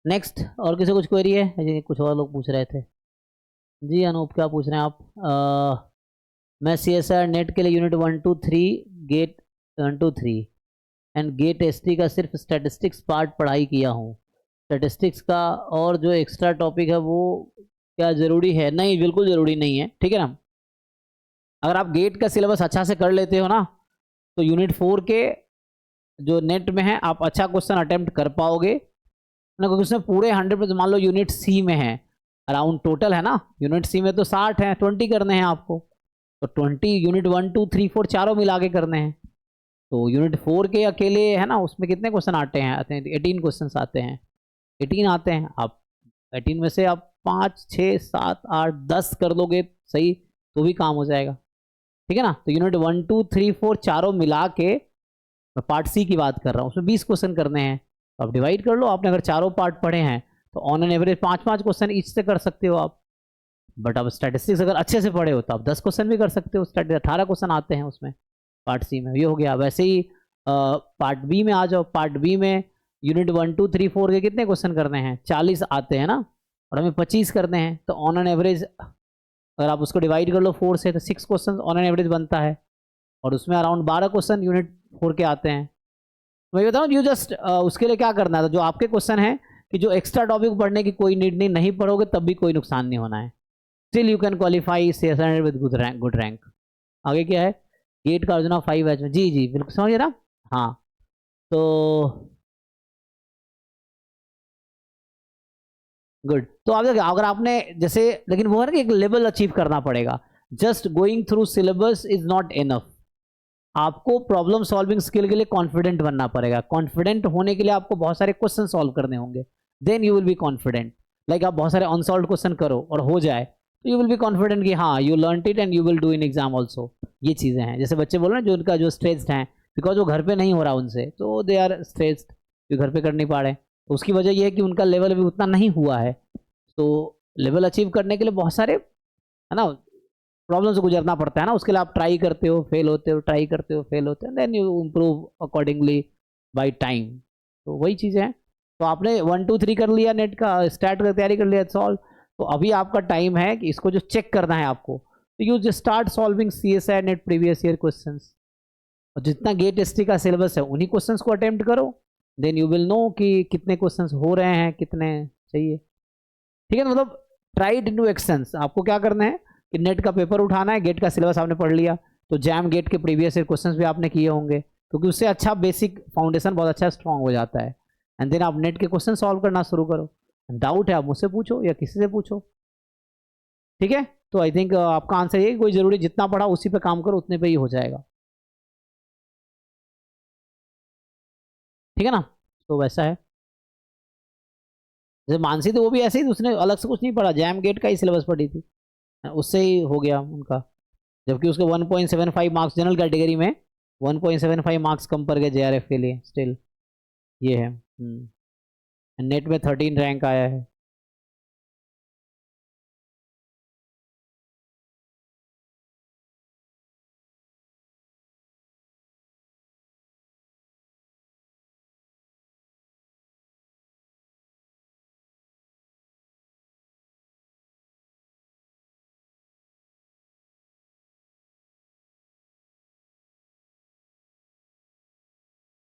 Next, और किसी कुछ क्वेरी है? जी कुछ और लोग पूछ रहे थे। जी अनूप क्या पूछ रहे हैं आप? मैं CSR नेट के लिए unit 1 2 3 GATE 1 2 3 and GATE ST का सिर्फ स्टैटिस्टिक्स पार्ट पढ़ाई किया हूँ। स्टैटिस्टिक्स का और जो एक्स्ट्रा टॉपिक है वो क्या ज़रूरी है? नहीं, बिल्कुल ज़रूरी नहीं है, ठीक है ना। अगर आप गेट का सिलेबस अच्छा से कर लेते हो ना, तो यूनिट 4 के जो नेट में है आप अच्छा क्वेश्चन अटेम्प्ट कर पाओगे ना, क्योंकि उसमें पूरे 100%। मान लो यूनिट सी में है, अराउंड टोटल है ना, यूनिट सी में तो 60 है, 20 करने हैं आपको, तो 20 यूनिट 1 2 3 4 चारों मिला के करने हैं। तो यूनिट 4 के अकेले है ना, उसमें कितने क्वेश्चन आते हैं? 18 क्वेश्चन आते हैं। 18 आते हैं, आप 18 में से आप 5 6 7 8 10 कर दोगे सही, तो भी काम हो जाएगा, ठीक है ना। तो यूनिट 1 2 3 4 चारों मिला के, मैं पार्ट सी की बात कर रहा हूँ, उसमें 20 क्वेश्चन करने हैं, तो आप डिवाइड कर लो। आपने अगर चारों पार्ट पढ़े हैं तो on an average 5 5 question each से कर सकते हो आप। बट अब स्टैटिस्टिक्स अगर अच्छे से पढ़े हो तो आप 10 क्वेश्चन भी कर सकते हो। स्टैटिस्टिक्स 18 क्वेश्चन आते हैं उसमें, पार्ट सी में। ये हो गया। वैसे ही पार्ट बी में आ जाओ। पार्ट बी में यूनिट 1 2 3 4 के कितने क्वेश्चन करने हैं? 40 आते हैं ना, और हमें 25 करने हैं, तो ऑन एन एवरेज अगर आप उसको डिवाइड कर लो 4 से, तो 6 क्वेश्चन ऑन एन एवरेज बनता है, और उसमें अराउंड 12 क्वेश्चन यूनिट 4 के आते हैं। मैं बताऊँ, यू जस्ट उसके लिए क्या करना है, तो जो आपके क्वेश्चन है कि जो एक्स्ट्रा टॉपिक पढ़ने की कोई नीड नहीं, नहीं पढ़ोगे तब भी कोई नुकसान नहीं होना है। Still you can qualify CSR with good rank. आगे क्या है? गेट का अर्जुना 5 बैच में। जी जी बिल्कुल समझ रहा। हाँ, तो गुड। तो आप देखिए, अगर आपने जैसे, लेकिन वो है ना कि एक लेवल अचीव करना पड़ेगा। Just going through syllabus is not enough. आपको प्रॉब्लम सॉल्विंग स्किल के लिए कॉन्फिडेंट बनना पड़ेगा। कॉन्फिडेंट होने के लिए आपको बहुत सारे क्वेश्चन सॉल्व करने होंगे, then you will be confident. Like आप बहुत सारे अनसॉल्व क्वेश्चन करो और हो जाए, तो यू विल बी कॉन्फिडेंट कि हाँ you learn it and you will do in exam also. ये चीज़ें हैं, जैसे बच्चे बोल रहे हैं जो उनका जो स्ट्रेस्ड हैं, बिकॉज वो घर पे नहीं हो रहा उनसे, तो दे आर स्ट्रेस्ड, जो घर पे कर नहीं पा रहे, तो उसकी वजह यह है कि उनका लेवल भी उतना नहीं हुआ है। तो लेवल अचीव करने के लिए बहुत सारे है ना प्रॉब्लम से गुजरना पड़ता है ना। उसके लिए आप ट्राई करते हो, फेल होते हो, ट्राई करते हो, फेल होते हो, then you improve accordingly by time. तो वही चीज़ें हैं। तो आपने 1 2 3 कर लिया, नेट का स्टार्ट कर तैयारी कर लिया, सॉल्व। तो अभी आपका टाइम है कि इसको जो चेक करना है आपको, तो you just start solving CSI net previous year questions, और जितना गेट एसटी का सिलेबस है उन्हीं क्वेश्चंस को अटेम्प्ट करो, देन यू विल नो कि कितने क्वेश्चंस हो रहे हैं, कितने चाहिए, ठीक है। मतलब ट्राई इट इनटू एक्सटेंस। आपको क्या करना है कि नेट का पेपर उठाना है, गेट का सिलेबस आपने पढ़ लिया, तो जैम गेट के प्रीवियस ईयर क्वेश्चंस भी आपने किए होंगे, क्योंकि उससे अच्छा बेसिक फाउंडेशन बहुत अच्छा स्ट्रांग हो जाता है। एंड देन आप नेट के क्वेश्चन सॉल्व करना शुरू करो। डाउट है आप मुझसे पूछो या किसी से पूछो, ठीक है। तो आई थिंक आपका आंसर ये, कोई जरूरी जितना पढ़ा उसी पे काम करो, उतने पे ही हो जाएगा, ठीक है ना। तो वैसा है। जैसे मानसी थी वो भी ऐसे ही, उसने अलग से कुछ नहीं पढ़ा, जैम गेट का ही सिलेबस पढ़ी थी, उससे ही हो गया उनका। जबकि उसके 1.75 मार्क्स जनरल कैटेगरी में, 1.75 मार्क्स कम पड़ गए JRF के लिए। स्टिल ये है। नेट में 13 रैंक आया है।